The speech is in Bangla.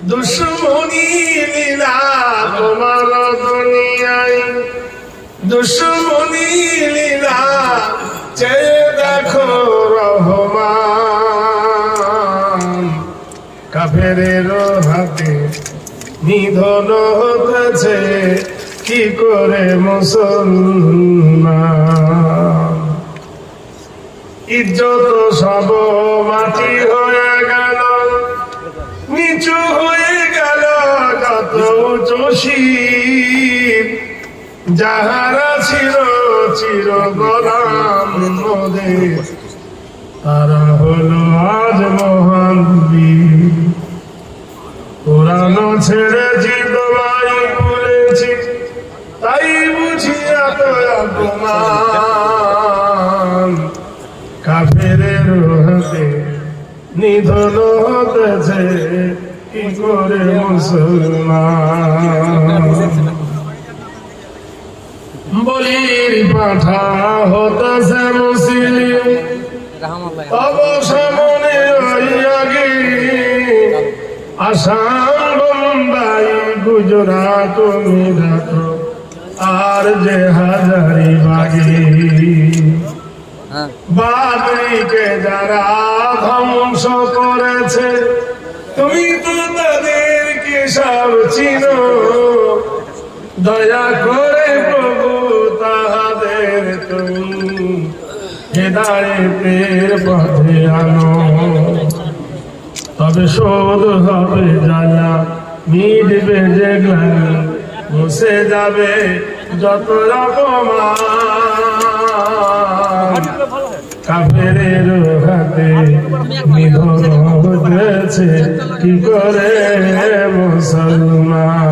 দুশ্মনী লীলা তোমার দুনিয়ায়, দুশ্মনী লীলা চেয়ে দেখো রহমান। কাফেরের হাতে নিধন হতেছে কি করে মুসলমান। ইজ্জত সব মাটি হয়ে গেল, নিচু হয়ে গেল যত উঁচু শির। যাহারা ছিল চির গোলাম মোদের, তারা হলো আজ মহান বীর। পুরানো ছেড়েছি তোমায় বলেছি, তাই বুঝি এত অপমান। কাফেরের হাতে নিধন হতেছে কি করে মুসলমান। বলির পাঠা হতেছে মুসলিম, তব সামনে আগে আসাম বোম্বাই গুজরাট মিরাট আর যে হাজারি বাগি। বাদরিকে যারা ধ্বংস করেছে, তুমি তো তাদেরকে সব চিনো। দয়া করে প্রভু তাহাদের তুমি হেদায়েতের পথে আনো। তবে শোধ হবে জ্বালা, মিটবে যে গ্লানি, মুছে যাবে যত অপমান। কাফেরের হাতে নিধন হয়েছে কি করে মুসলমান।